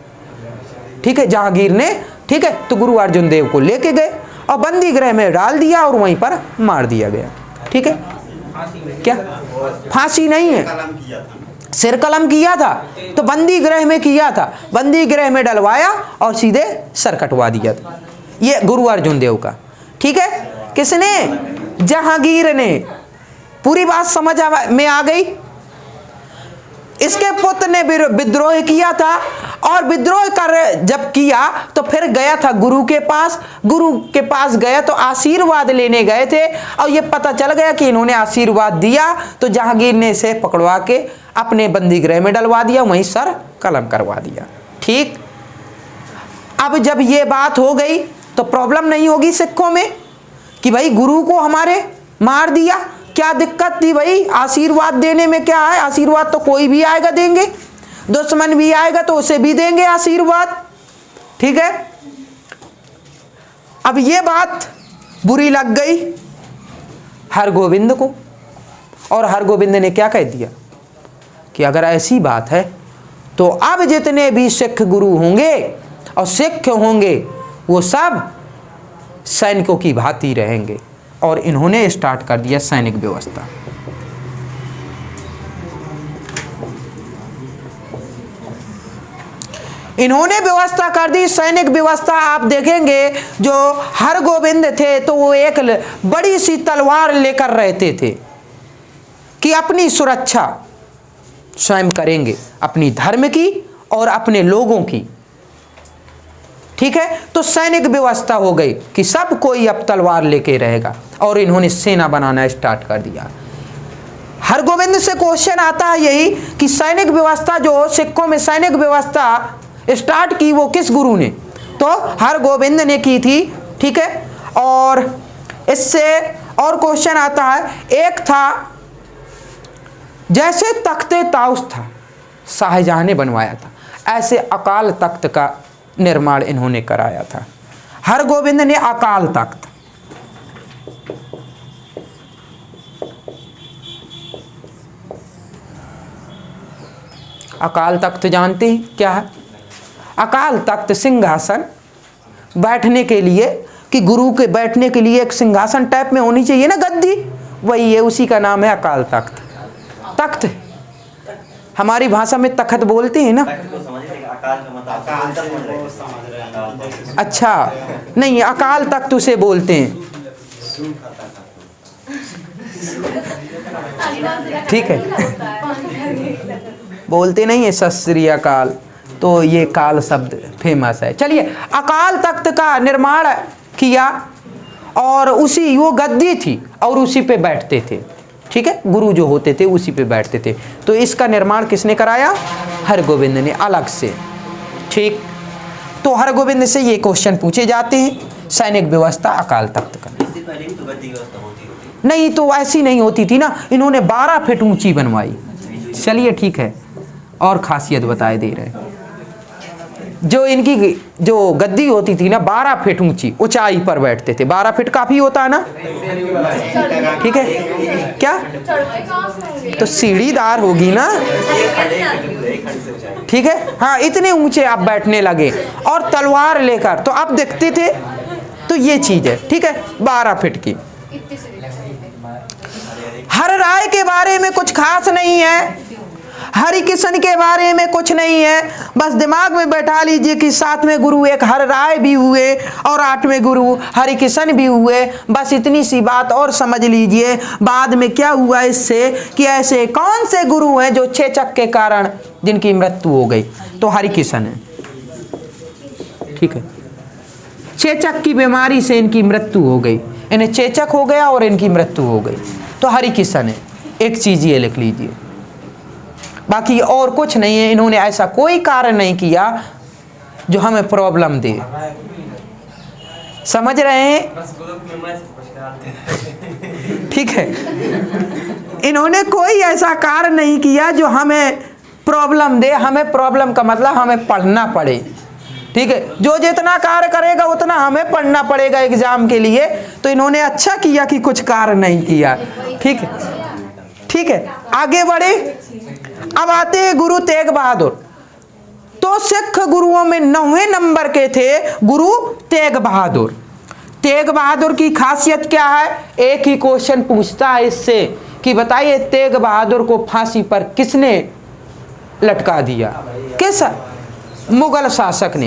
ठीक है, जहांगीर ने, ठीक है, तो गुरु अर्जुन देव को लेके गए और बंदी गृह में डाल दिया और वहीं पर मार दिया गया। ठीक है, क्या फांसी नहीं है, सिर कलम किया था, तो बंदी गृह में किया था, बंदी गृह में डलवाया और सीधे सर कटवा दिया था, ये गुरु अर्जुन देव का। ठीक है, किसने? जहांगीर ने। पूरी बात समझ में आ गई? इसके पुत्र ने विद्रोह किया था और विद्रोह कर जब किया तो फिर गया था गुरु के पास। गुरु के पास गया तो आशीर्वाद लेने गए थे और ये पता चल गया कि इन्होंने आशीर्वाद दिया, तो जहांगीर ने इसे पकड़वा के अपने बंदी गृह में डलवा दिया, वहीं सर कलम करवा दिया। ठीक, अब जब ये बात हो गई तो प्रॉब्लम नहीं होगी सिखों में कि भाई गुरु को हमारे मार दिया, क्या दिक्कत थी भाई? आशीर्वाद देने में क्या है? आशीर्वाद तो कोई भी आएगा देंगे, दुश्मन भी आएगा तो उसे भी देंगे आशीर्वाद। ठीक है, अब ये बात बुरी लग गई हरगोविंद को, और हरगोविंद ने क्या कह दिया कि अगर ऐसी बात है तो अब जितने भी सिख गुरु होंगे और सिख होंगे वो सब सैनिकों की भांति रहेंगे। और इन्होंने स्टार्ट कर दिया सैनिक व्यवस्था। इन्होंने व्यवस्था कर दी सैनिक व्यवस्था। आप देखेंगे जो हरगोविंद थे तो वो एक बड़ी सी तलवार लेकर रहते थे कि अपनी सुरक्षा स्वयं करेंगे, अपनी धर्म की और अपने लोगों की। ठीक है, तो सैनिक व्यवस्था हो गई कि सब कोई अब तलवार लेके रहेगा और इन्होंने सेना बनाना स्टार्ट कर दिया। हरगोविंद से क्वेश्चन आता है यही कि सैनिक व्यवस्था जो सिखों में सैनिक व्यवस्था स्टार्ट की वो किस गुरु ने? तो हरगोविंद ने की थी। ठीक है, और इससे और क्वेश्चन आता है, एक था जैसे तख्ते ताउस था शाहजहां ने बनवाया था, ऐसे अकाल तख्त का निर्माण इन्होंने कराया था। हरगोविंद ने अकाल तख्त, अकाल तख्त जानते हैं क्या है? अकाल तख्त सिंहासन, बैठने के लिए कि गुरु के बैठने के लिए एक सिंहासन टाइप में होनी चाहिए ना, गद्दी, वही है, उसी का नाम है अकाल तख्त। तख्त हमारी भाषा में तख्त बोलते हैं ना। अच्छा, नहीं, अकाल तख्त उसे बोलते हैं। ठीक है, बोलते नहीं है सत श्री अकाल, तो ये काल शब्द फेमस है। चलिए, अकाल तख्त का निर्माण किया और उसी वो गद्दी थी और उसी पे बैठते थे। ठीक है, गुरु जो होते थे उसी पे बैठते थे। तो इसका निर्माण किसने कराया? हरगोविंद ने अलग से। ठीक, तो हरगोविंद से ये क्वेश्चन पूछे जाते हैं, सैनिक व्यवस्था अकाल तख्त का। इससे पहले भी तो गद्दी व्यवस्था होती नहीं, तो ऐसी नहीं होती थी ना, इन्होंने 12 फीट ऊंची बनवाई। चलिए ठीक है, और खासियत बताए दे रहे हैं। जो इनकी जो गद्दी होती थी ना 12 फीट ऊंची ऊंचाई पर बैठते थे। 12 फीट काफी होता है ना? ठीक है, क्या तो सीढ़ीदार होगी ना? ठीक है, हाँ, इतने ऊंचे आप बैठने लगे और तलवार लेकर, तो आप देखते थे। तो ये चीज है। ठीक है, 12 फीट की। हर राय के बारे में कुछ खास नहीं है, हरि किशन के बारे में कुछ नहीं है। बस दिमाग में बैठा लीजिए कि 7वें गुरु एक हर राय भी हुए और 8वें गुरु हरि किशन भी हुए। बस इतनी सी बात और समझ लीजिए। बाद में क्या हुआ इससे कि ऐसे कौन से गुरु हैं जो चेचक के कारण जिनकी मृत्यु हो गई? तो हरि किशन है। ठीक है, चेचक की बीमारी से इनकी मृत्यु हो गई, इन्हें चेचक हो गया और इनकी मृत्यु हो गई, तो हरि किशन है। एक चीज ये लिख लीजिए, बाकी और कुछ नहीं है। इन्होंने ऐसा कोई कार्य नहीं किया जो हमें प्रॉब्लम दे। समझ रहे हैं? ठीक है, इन्होंने कोई ऐसा कार्य नहीं किया जो हमें प्रॉब्लम दे। हमें प्रॉब्लम का मतलब हमें पढ़ना पड़े। ठीक है, जो जितना कार्य करेगा उतना हमें पढ़ना पड़ेगा एग्जाम के लिए। तो इन्होंने अच्छा किया कि कुछ कार्य नहीं किया। ठीक है, ठीक है, आगे बढ़े। अब आते हैं गुरु तेग बहादुर। तो सिख गुरुओं में 9वें नंबर के थे गुरु तेग बहादुर। तेग बहादुर की खासियत क्या है? एक ही क्वेश्चन पूछता है इससे कि बताइए तेग बहादुर को फांसी पर किसने लटका दिया? किस मुगल शासक ने?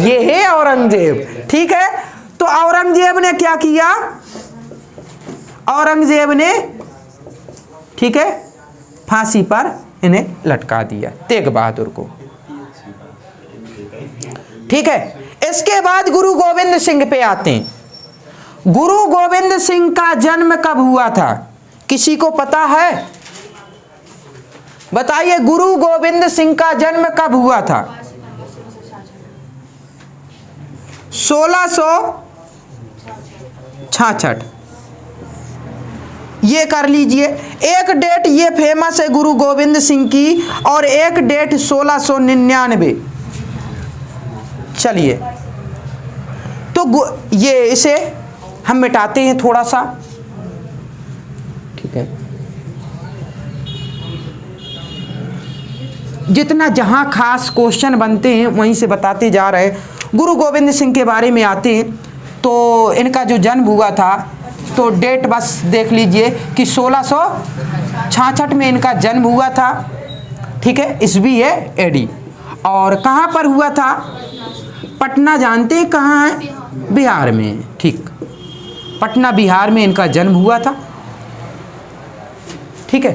ये है औरंगजेब। ठीक है, तो औरंगजेब ने क्या किया? औरंगजेब ने, ठीक है, फांसी पर इन्हें लटका दिया, तेग बहादुर को। ठीक है, इसके बाद गुरु गोविंद सिंह पे आते हैं। गुरु गोविंद सिंह का जन्म कब हुआ था? किसी को पता है? बताइए, गुरु गोविंद सिंह का जन्म कब हुआ था? 1666। ये कर लीजिए। एक डेट ये फेमस है गुरु गोविंद सिंह की, और एक डेट 1699। चलिए, तो ये इसे हम मिटाते हैं थोड़ा सा। ठीक है, जितना जहां खास क्वेश्चन बनते हैं वहीं से बताते जा रहे। गुरु गोविंद सिंह के बारे में आते हैं। तो इनका जो जन्म हुआ था, तो डेट बस देख लीजिए कि 1666 में इनका जन्म हुआ था। ठीक है, ईस्वी है एडी। और कहाँ पर हुआ था? पटना, जानते हैं कहाँ है? बिहार में। ठीक, पटना बिहार में इनका जन्म हुआ था। ठीक है,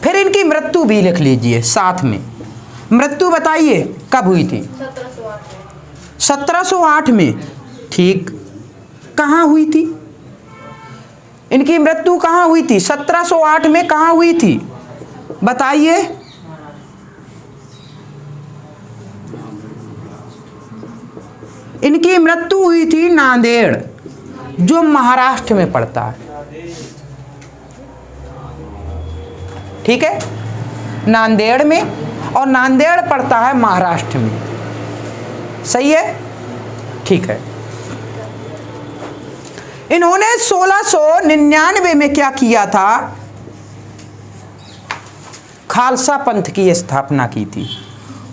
फिर इनकी मृत्यु भी लिख लीजिए साथ में। मृत्यु बताइए कब हुई थी? 1708 में। ठीक, कहाँ हुई थी इनकी मृत्यु? कहाँ हुई थी? 1708 में कहाँ हुई थी बताइए? इनकी मृत्यु हुई थी नांदेड़, जो महाराष्ट्र में पड़ता है। ठीक है, नांदेड़ में, और नांदेड़ पड़ता है महाराष्ट्र में। सही है? ठीक है। इन्होंने 1699 में क्या किया था? खालसा पंथ की स्थापना की थी।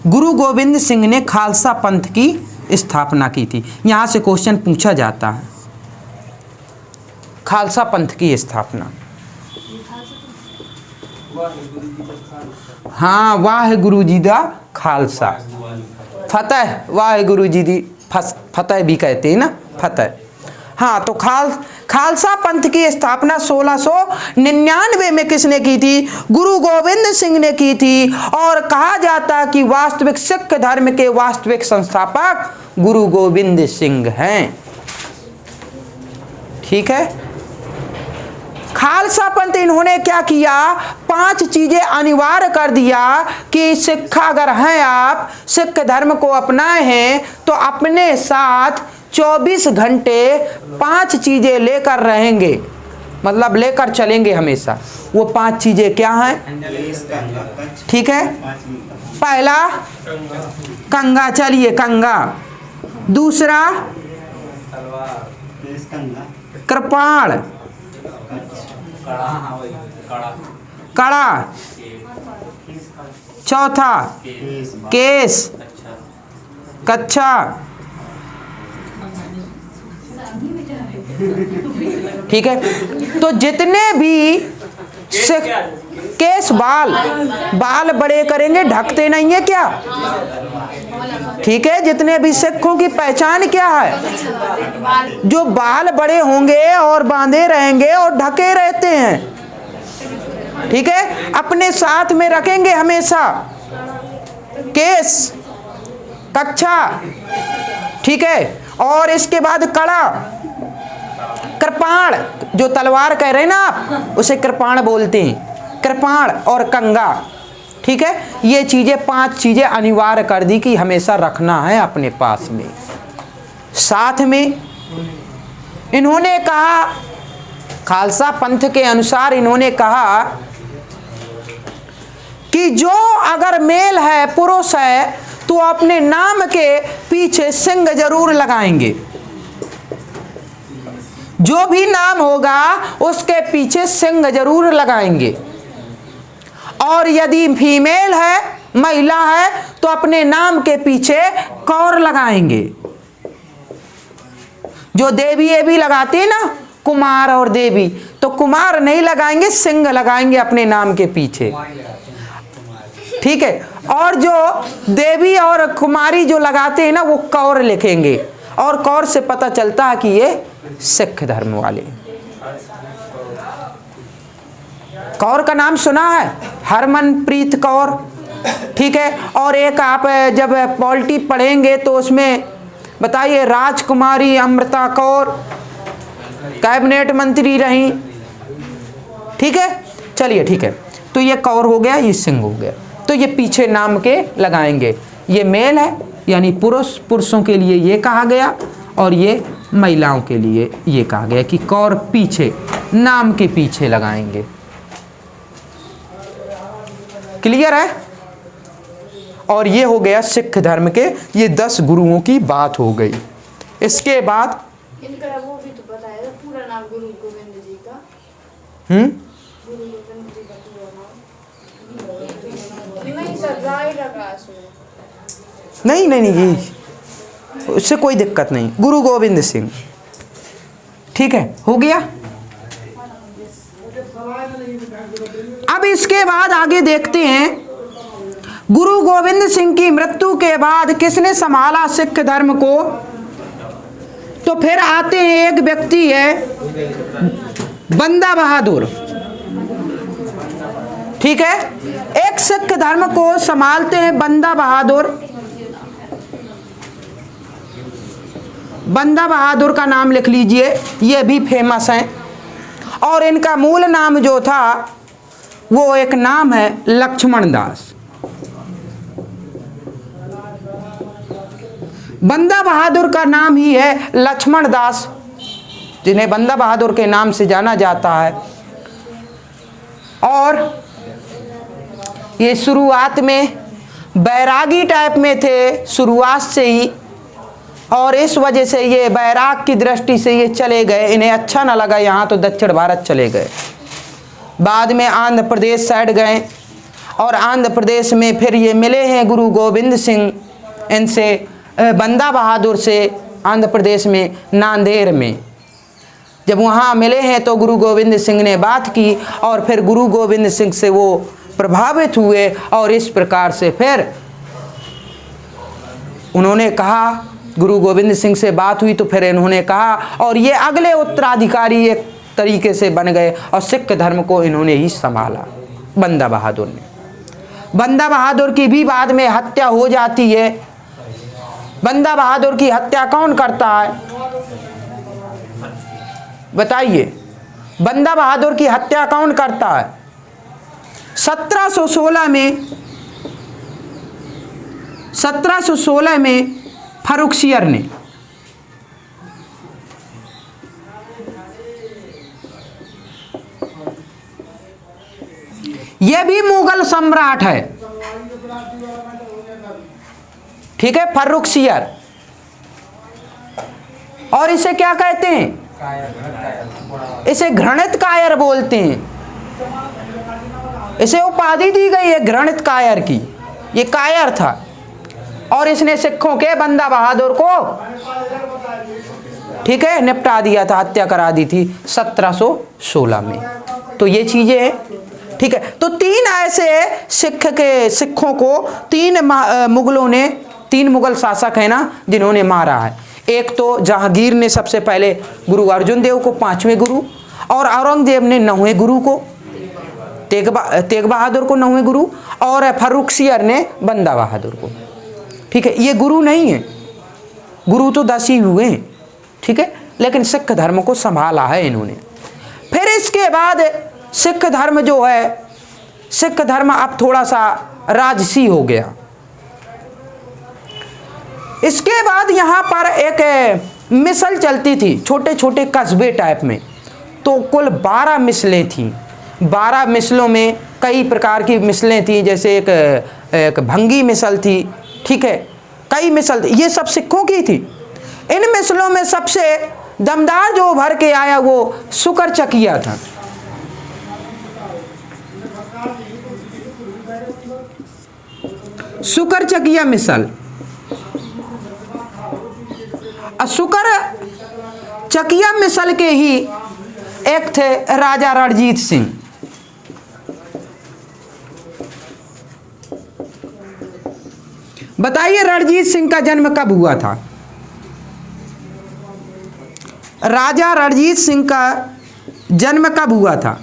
गुरु गोविंद सिंह ने खालसा पंथ की स्थापना की थी। यहां से क्वेश्चन पूछा जाता है, खालसा पंथ की स्थापना। हाँ, वाह गुरु जी दा खालसा फतेह, वाह गुरु जी दी फतेह भी कहते हैं ना, फतेह। हाँ, तो खालसा पंथ की स्थापना 1699 में किसने की थी? गुरु गोविंद सिंह ने की थी। और कहा जाता कि वास्तविक सिख धर्म के वास्तविक संस्थापक गुरु गोविंद सिंह हैं। ठीक है, खालसा पंथ इन्होंने क्या किया? 5 चीजें अनिवार्य कर दिया कि सिख अगर हैं, आप सिख धर्म को अपनाए हैं, तो अपने साथ 24 घंटे 5 चीजें लेकर रहेंगे, मतलब लेकर चलेंगे हमेशा। वो 5 चीजें क्या हैं? ठीक है, पहला कंगा, चलिए कंगा। दूसरा कृपाण, कड़ा। चौथा केस, कच्छा। ठीक है, तो जितने भी केस, बाल बड़े करेंगे, ढकते नहीं है क्या? ठीक है, जितने भी सिखों की पहचान क्या है? जो बाल बड़े होंगे और बांधे रहेंगे और ढके रहते हैं। ठीक है, अपने साथ में रखेंगे हमेशा केस, कच्छा। ठीक है, और इसके बाद कड़ा, कृपाण, जो तलवार कह रहे हैं ना आप, उसे कृपाण बोलते हैं, कृपाण और कंगा। ठीक है, ये चीजें 5 चीजें अनिवार्य कर दी कि हमेशा रखना है अपने पास में। साथ में इन्होंने कहा, खालसा पंथ के अनुसार इन्होंने कहा कि जो अगर मेल है, पुरुष है, तो अपने नाम के पीछे सिंह जरूर लगाएंगे। जो भी नाम होगा उसके पीछे सिंह जरूर लगाएंगे। और यदि फीमेल है, महिला है, तो अपने नाम के पीछे कौर लगाएंगे। जो देवी ये भी लगाते हैं ना, कुमार और देवी, तो कुमार नहीं लगाएंगे, सिंह लगाएंगे अपने नाम के पीछे। ठीक है। और जो देवी और कुमारी जो लगाते हैं ना, वो कौर लिखेंगे, और कौर से पता चलता है कि ये सिख धर्म वाले। कौर का नाम सुना है, हरमनप्रीत कौर। ठीक है। और एक आप जब पॉलिटी पढ़ेंगे तो उसमें बताइए, राजकुमारी अमृता कौर कैबिनेट मंत्री रही। ठीक है। चलिए ठीक है, तो ये कौर हो गया, ये सिंह हो गया। तो ये पीछे नाम के लगाएंगे। ये मेल है यानी पुरुष, पुरुषों के लिए ये कहा गया, और ये महिलाओं के लिए ये कहा गया कि कौर पीछे नाम के पीछे लगाएंगे। क्लियर है। और ये हो गया सिख धर्म के ये 10 गुरुओं की बात हो गई। इसके बाद इनका वो भी तो पता है, पूरा नाम गुरु गोविंद जी का। गुरु गोविंद जी का पूरा नाम नहीं सर, राय लगा सुनो। नहीं, उससे कोई दिक्कत नहीं। गुरु गोविंद सिंह। ठीक है, हो गया। अब इसके बाद आगे देखते हैं, गुरु गोविंद सिंह की मृत्यु के बाद किसने संभाला सिख धर्म को। तो फिर आते हैं, एक व्यक्ति है बंदा बहादुर। ठीक है। एक सिख धर्म को संभालते हैं बंदा बहादुर। बंदा बहादुर का नाम लिख लीजिए, ये भी फेमस हैं। और इनका मूल नाम जो था वो एक नाम है लक्ष्मण दास। बंदा बहादुर का नाम ही है लक्ष्मण दास, जिन्हें बंदा बहादुर के नाम से जाना जाता है। और ये शुरुआत में बैरागी टाइप में थे, शुरुआत से ही, और इस वजह से ये बैराग की दृष्टि से ये चले गए। इन्हें अच्छा ना लगा यहाँ, तो दक्षिण भारत चले गए। बाद में आंध्र प्रदेश साइड गए, और आंध्र प्रदेश में फिर ये मिले हैं गुरु गोविंद सिंह इनसे, बंदा बहादुर से, आंध्र प्रदेश में नांदेड़ में। जब वहाँ मिले हैं तो गुरु गोविंद सिंह ने बात की, और फिर गुरु गोविंद सिंह से वो प्रभावित हुए, और इस प्रकार से फिर उन्होंने कहा, गुरु गोविंद सिंह से बात हुई तो फिर इन्होंने कहा, और ये अगले उत्तराधिकारी एक तरीके से बन गए, और सिख धर्म को इन्होंने ही संभाला बंदा बहादुर ने। बंदा बहादुर की भी बाद में हत्या हो जाती है। बंदा बहादुर की हत्या कौन करता है बताइए। बंदा बहादुर की हत्या कौन करता है। 1716 में फर्रुखसियर ने। यह भी मुगल सम्राट है। ठीक है, फर्रुखसियर। और इसे क्या कहते हैं, इसे घृणित कायर बोलते हैं। इसे उपाधि दी गई है घृणित कायर की। ये कायर था, और इसने सिखों के बंदा बहादुर को, ठीक है, निपटा दिया था, हत्या करा दी थी 1716 में। तो ये चीजें हैं। ठीक है। तो 3 ऐसे सिखों को 3 मुगलों ने, 3 मुगल शासक है ना जिन्होंने मारा है। एक तो जहांगीर ने सबसे पहले गुरु अर्जुन देव को 5वें गुरु, और औरंगजेब ने 9वें गुरु को, तेग बहादुर को 9वें गुरु, और फर्रुखसियर ने बंदा बहादुर को। ठीक है। ये गुरु नहीं है, गुरु तो 10 ही हुए हैं। ठीक है। लेकिन सिख धर्म को संभाला है इन्होंने। फिर इसके बाद सिख धर्म जो है, सिख धर्म अब थोड़ा सा राजसी हो गया। इसके बाद यहाँ पर एक मिसल चलती थी, छोटे छोटे कस्बे टाइप में। तो कुल 12 मिसलें थीं। 12 मिसलों में कई प्रकार की मिसलें थीं, जैसे एक भंगी मिसल थी। ठीक है, कई मिसल, ये सब सिखों की थी। इन मिसलों में सबसे दमदार जो उभर के आया वो शुकर चकिया था। शुकर चकिया मिसल, शुकर चकिया मिसल के ही एक थे राजा रणजीत सिंह। बताइए रणजीत सिंह का जन्म कब हुआ था? राजा रणजीत सिंह का जन्म कब हुआ था?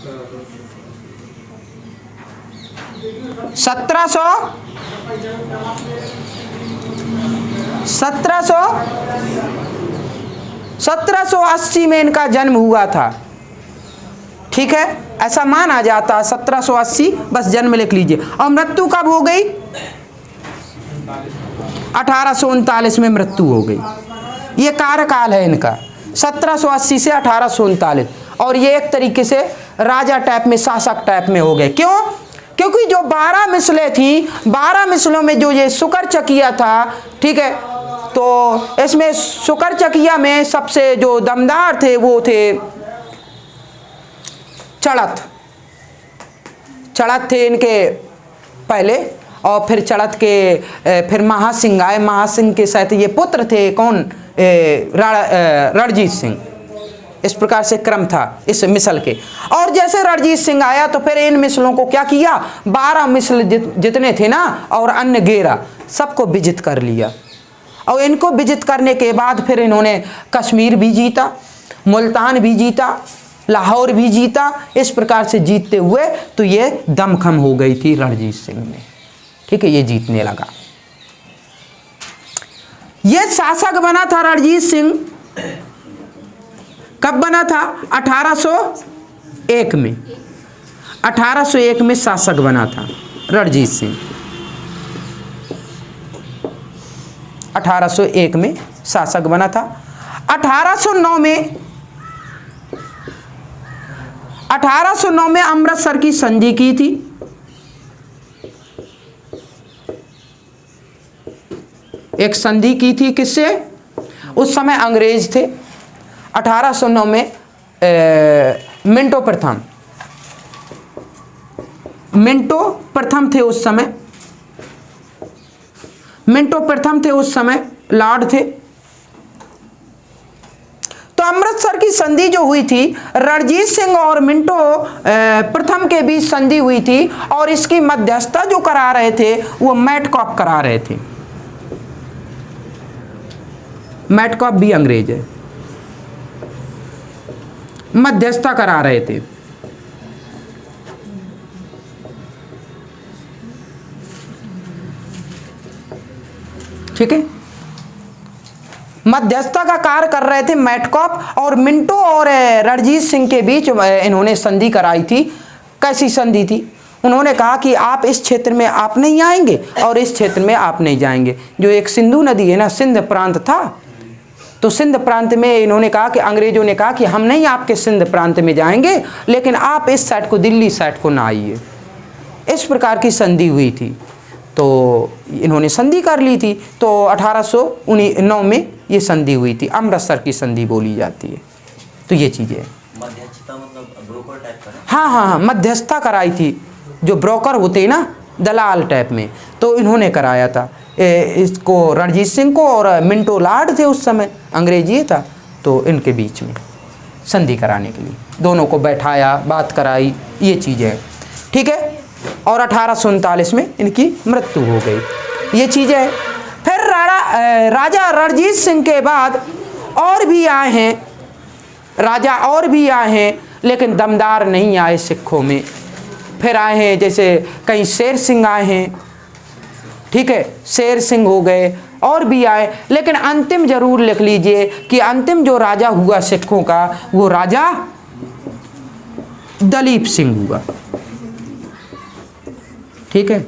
1780 में इनका जन्म हुआ था। ठीक है, ऐसा माना जाता 1780, बस जन्म लिख लीजिए। और मृत्यु कब हो गई? 1839 में मृत्यु हो गई। ये कार्यकाल है इनका 1780 से 1839। और ये एक तरीके से राजा टाइप में, शासक टाइप में हो गए। क्यों? क्योंकि जो 12 मिसलें थी, 12 मिसलों में जो ये शुकर चकिया था, ठीक है, तो इसमें शुकर चकिया में सबसे जो दमदार थे वो थे चड़त। चड़त थे इनके पहले, और फिर चड़त के फिर महासिंह आए। महासिंह के साथ ये पुत्र थे कौन? रणजीत सिंह। इस प्रकार से क्रम था इस मिसल के। और जैसे रणजीत सिंह आया तो फिर इन मिसलों को क्या किया? 12 मिसल जितने थे ना, और अन्य 11 सबको विजित कर लिया। और इनको विजित करने के बाद फिर इन्होंने कश्मीर भी जीता, मुल्तान भी जीता, लाहौर भी जीता। इस प्रकार से जीतते हुए तो ये दमखम हो गई थी रणजीत सिंह में। ठीक है, ये जीतने लगा। ये शासक बना था रणजीत सिंह। कब बना था? 1801 में। 1801 में शासक बना था रणजीत सिंह। 1801 में शासक बना था। 1809 में अमृतसर की संधि की थी। एक संधि की थी किससे? उस समय अंग्रेज थे। 1809 में मिंटो प्रथम थे उस समय। मिंटो प्रथम थे उस समय, लॉर्ड थे। तो अमृतसर की संधि जो हुई थी, रणजीत सिंह और मिंटो प्रथम के बीच संधि हुई थी। और इसकी मध्यस्थता जो करा रहे थे वो मैटकॉप करा रहे थे। मैटकॉप भी अंग्रेज है, मध्यस्थता करा रहे थे। ठीक है, मध्यस्थता का कार्य कर रहे थे मैटकॉप। और मिंटो और रणजीत सिंह के बीच इन्होंने संधि कराई थी। कैसी संधि थी? उन्होंने कहा कि आप इस क्षेत्र में आप नहीं आएंगे और इस क्षेत्र में आप नहीं जाएंगे। जो एक सिंधु नदी है ना, सिंध प्रांत था, तो सिंध प्रांत में इन्होंने कहा कि अंग्रेजों ने कहा कि हम नहीं आपके सिंध प्रांत में जाएंगे, लेकिन आप इस साइड को, दिल्ली साइड को ना आइए। इस प्रकार की संधि हुई थी। तो इन्होंने संधि कर ली थी। तो 1809 में ये संधि हुई थी, अमृतसर की संधि बोली जाती है। तो ये चीज़ें मध्यस्थता मतलब ब्रोकर टाइप का? हाँ, मध्यस्थता कराई थी। जो ब्रोकर होते हैं ना, दलाल टाइप में, तो इन्होंने कराया था इसको, रणजीत सिंह को। और मिंटो लॉर्ड थे उस समय, अंग्रेज ये था। तो इनके बीच में संधि कराने के लिए दोनों को बैठाया, बात कराई, ये चीज़ें। ठीक है, और 1839 में इनकी मृत्यु हो गई। ये चीज़ें हैं। फिर राजा रणजीत सिंह के बाद और भी आए हैं राजा, और भी आए हैं, लेकिन दमदार नहीं आए सिखों में। फिर आए हैं जैसे कहीं शेर सिंह आए हैं, ठीक है, शेर सिंह हो गए, और भी आए। लेकिन अंतिम जरूर लिख लीजिए कि अंतिम जो राजा हुआ सिखों का, वो राजा दलीप सिंह हुआ। ठीक है,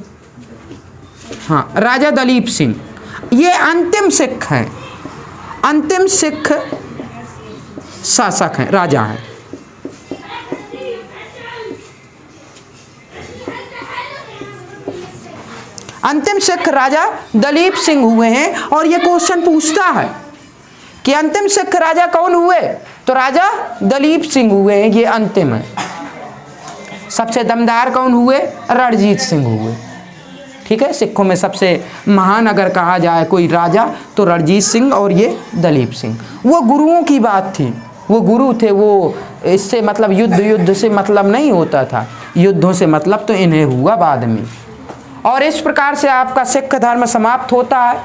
हाँ, राजा दलीप सिंह ये अंतिम सिख हैं, अंतिम सिख शासक हैं, राजा हैं। अंतिम सिख राजा दलीप सिंह हुए हैं। और ये क्वेश्चन पूछता है कि अंतिम सिख राजा कौन हुए, तो राजा दलीप सिंह हुए, ये अंतिम है। सबसे दमदार कौन हुए, रणजीत सिंह हुए। ठीक है, सिखों में सबसे महान अगर कहा जाए कोई राजा तो रणजीत सिंह और ये दलीप सिंह। वो गुरुओं की बात थी, वो गुरु थे, वो इससे मतलब युद्ध से मतलब नहीं होता था, युद्धों से मतलब तो इन्हें हुआ बाद में। और इस प्रकार से आपका सिख धर्म समाप्त होता है।